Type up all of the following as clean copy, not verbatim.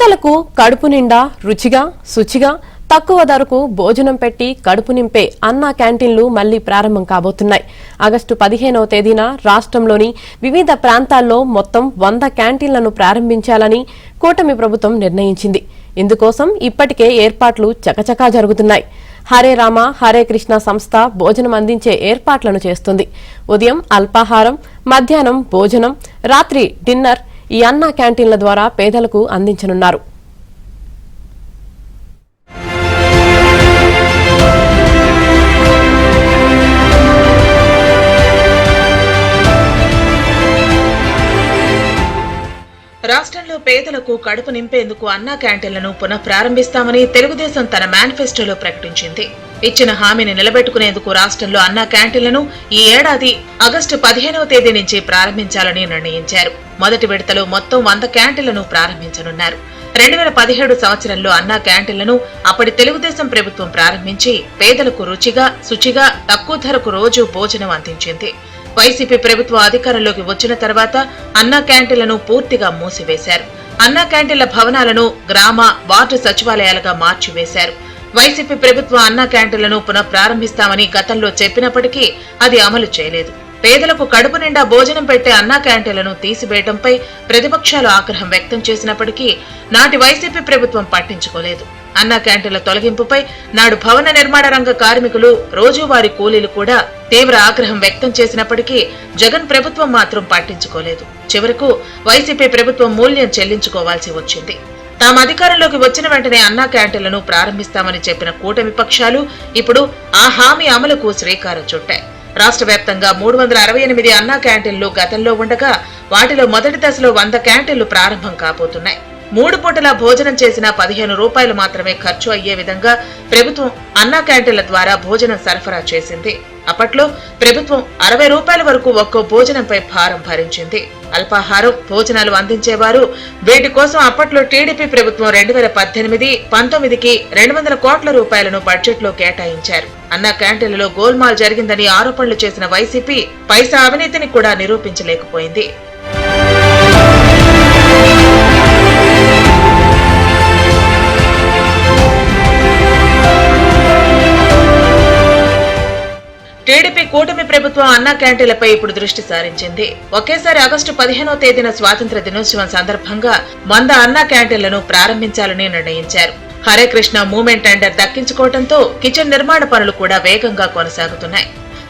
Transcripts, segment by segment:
పేదలకు కడుపు నిండా రుచిగా శుచిగా తక్కువ ధరకు భోజనం పెట్టి కడుపు నింపే అన్నా క్యాంటీన్లు మళ్లీ ప్రారంభం కాబోతున్నాయి. ఆగస్టు 15వ తేదీన రాష్ట్రంలోని వివిధ ప్రాంతాల్లో మొత్తం 100 క్యాంటీన్లను ప్రారంభించాలని కూటమి ప్రభుత్వం నిర్ణయించింది. ఇందుకోసం ఇప్పటికే ఏర్పాట్లు చకచకా జరుగుతున్నాయి. హరే రామ హరే కృష్ణ సంస్థ భోజనం అందించే ఏర్పాట్లను చేస్తుంది. ఉదయం అల్పాహారం, మధ్యాహ్నం భోజనం, రాత్రి డిన్నర్ ఈ అన్నా క్యాంటీన్ల ద్వారా పేదలకు అందించనున్నారు. రాష్ట్రంలో పేదలకు కడుపు నింపేందుకు అన్నా క్యాంటీన్లను పునః ప్రారంభిస్తామని తెలుగుదేశం తన మేనిఫెస్టోలో ప్రకటించింది. ఇచ్చిన హామీని నిలబెట్టుకునేందుకు రాష్ట్రంలో అన్నా క్యాంటీన్లను ఈ ఏడాది ఆగస్టు 15వ తేదీ నుంచి ప్రారంభించాలని నిర్ణయించారు. మొదటి విడతలో మొత్తం 100 క్యాంటీన్లను ప్రారంభించనున్నారు. 2017 సంవత్సరంలో అన్నా క్యాంటీన్లను అప్పటి తెలుగుదేశం ప్రభుత్వం ప్రారంభించి పేదలకు రుచిగా శుచిగా తక్కువ ధరకు రోజు భోజనం అందించింది. వైసీపీ ప్రభుత్వం అధికారంలోకి వచ్చిన తర్వాత అన్నా క్యాంటీన్లను పూర్తిగా మూసివేశారు. అన్నా క్యాంటీన్ల భవనాలను గ్రామ వార్డు సచివాలయాలుగా మార్చివేశారు. వైసీపీ ప్రభుత్వం అన్నా క్యాంటీన్లను పునః ప్రారంభిస్తామని గతంలో చెప్పినప్పటికీ అది అమలు చేయలేదు. పేదలకు కడుపు నిండా భోజనం పెట్టే అన్నా క్యాంటీన్లను తీసివేయడంపై ప్రతిపక్షాలు ఆగ్రహం వ్యక్తం చేసినప్పటికీ నాటి వైసీపీ ప్రభుత్వం పట్టించుకోలేదు. అన్నా క్యాంటీన్ల తొలగింపుపై నాడు భవన నిర్మాణ రంగ కార్మికులు, రోజువారీ కూలీలు కూడా తీవ్ర ఆగ్రహం వ్యక్తం చేసినప్పటికీ జగన్ ప్రభుత్వం మాత్రం పట్టించుకోలేదు. చివరకు వైసీపీ ప్రభుత్వం మూల్యం చెల్లించుకోవాల్సి వచ్చింది. తాము అధికారంలోకి వచ్చిన వెంటనే అన్నా క్యాంటీన్లను ప్రారంభిస్తామని చెప్పిన కూటమి పక్షాలు ఇప్పుడు ఆ హామీ అమలుకు శ్రీకారం చుట్టాయి. రాష్ట్ర వ్యాప్తంగా 368 అన్నా క్యాంటీన్లు గతంలో ఉండగా వాటిలో మొదటి దశలో 100 క్యాంటీన్లు ప్రారంభం కాబోతున్నాయి. 3 పూటల భోజనం చేసిన 15 రూపాయలు మాత్రమే ఖర్చు అయ్యే విధంగా ప్రభుత్వం అన్నా క్యాంటీన్ల ద్వారా భోజనం సరఫరా చేసింది. అప్పట్లో ప్రభుత్వం 60 రూపాయల వరకు ఒక్కో భోజనంపై భారం భరించింది. అల్పాహారం, భోజనాలు అందించేవారు. వీటి కోసం అప్పట్లో టీడీపీ ప్రభుత్వం 2018-19కి 200 కోట్ల రూపాయలను బడ్జెట్ లో కేటాయించారు. అన్నా క్యాంటీన్లలో గోల్మాల్ జరిగిందని ఆరోపణలు చేసిన వైసీపీ పైసా అవినీతిని కూడా నిరూపించలేకపోయింది. టీడీపీ కూటమి ప్రభుత్వం అన్నా క్యాంటీన్లపై ఇప్పుడు దృష్టి సారించింది. ఒకేసారి ఆగస్టు 15వ తేదీన స్వాతంత్ర దినోత్సవం సందర్భంగా 100 అన్నా క్యాంటీన్లను ప్రారంభించాలని నిర్ణయించారు. హరే కృష్ణ మూవ్మెంట్ టెండర్ దక్కించుకోవడంతో కిచెన్ నిర్మాణ పనులు కూడా వేగంగా కొనసాగుతున్నాయి.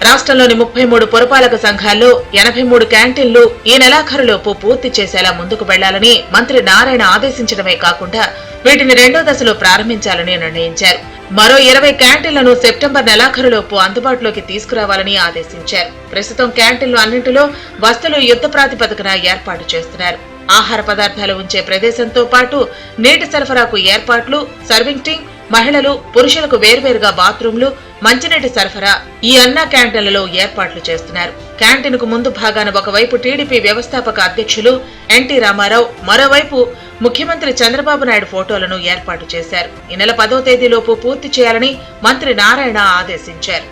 రాష్ట్రంలోని 33 పురపాలక సంఘాల్లో 83 క్యాంటీన్లు ఈ నెలాఖరులోపు పూర్తి చేసేలా ముందుకు వెళ్లాలని మంత్రి నారాయణ ఆదేశించడమే కాకుండా వీటిని 2వ దశలో ప్రారంభించాలని నిర్ణయించారు. మరో 20 క్యాంటీన్లను సెప్టెంబర్ నెలాఖరులోపు అందుబాటులోకి తీసుకురావాలని ఆదేశించారు. ప్రస్తుతం క్యాంటీన్లు అన్నింటిలో వసతులు యుద్ధ ప్రాతిపదికన ఏర్పాటు చేస్తున్నారు. ఆహార పదార్థాలు ఉంచే ప్రదేశంతో పాటు నీటి సరఫరాకు ఏర్పాట్లు, సర్వింగ్ టీం, మహిళలు, పురుషులకు వేర్వేరుగా బాత్రూంలు, మంచినీటి సరఫరా ఈ అన్నా క్యాంటీన్లలో ఏర్పాట్లు చేస్తున్నారు. క్యాంటీన్ కు ముందు భాగాన ఒకవైపు టీడీపీ వ్యవస్థాపక అధ్యక్షులు ఎన్టీ రామారావు, మరోవైపు ముఖ్యమంత్రి చంద్రబాబు నాయుడు ఫోటోలను ఏర్పాటు చేశారు. ఈ నెల 10వ తేదీలోపు పూర్తి చేయాలని మంత్రి నారాయణ ఆదేశించారు.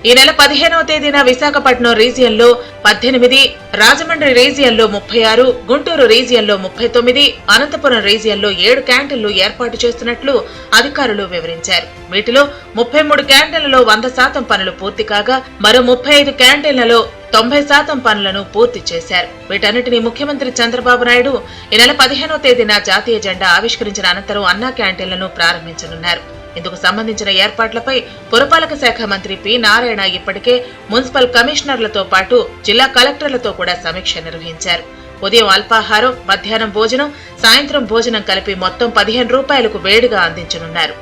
ఈ నెల 15వ తేదీన విశాఖపట్నం రీజియన్లో 18, రాజమండ్రి రీజియన్లో 36, గుంటూరు రీజియన్లో 39, అనంతపురం రీజియన్లో 7 క్యాంటీన్లు ఏర్పాటు చేస్తున్నట్లు అధికారులు వివరించారు. వీటిలో 33 క్యాంటీన్లలో 100% పనులు పూర్తి కాగా మరో 35 క్యాంటీన్లలో 90% పనులను పూర్తి చేశారు. వీటన్నిటినీ ముఖ్యమంత్రి చంద్రబాబు నాయుడు ఈ నెల 15వ తేదీన జాతీయ జెండా ఆవిష్కరించిన అనంతరం అన్నా క్యాంటీన్లను ప్రారంభించనున్నారు. ఇందుకు సంబంధించిన ఏర్పాట్లపై పురపాలక శాఖ మంత్రి పి నారాయణ ఇప్పటికే మున్సిపల్ కమిషనర్లతో పాటు జిల్లా కలెక్టర్లతో కూడా సమీక్ష నిర్వహించారు. ఉదయం అల్పాహారం, మధ్యాహ్నం భోజనం, సాయంత్రం భోజనం కలిపి మొత్తం 15 రూపాయలకు వేడిగా అందించనున్నారు.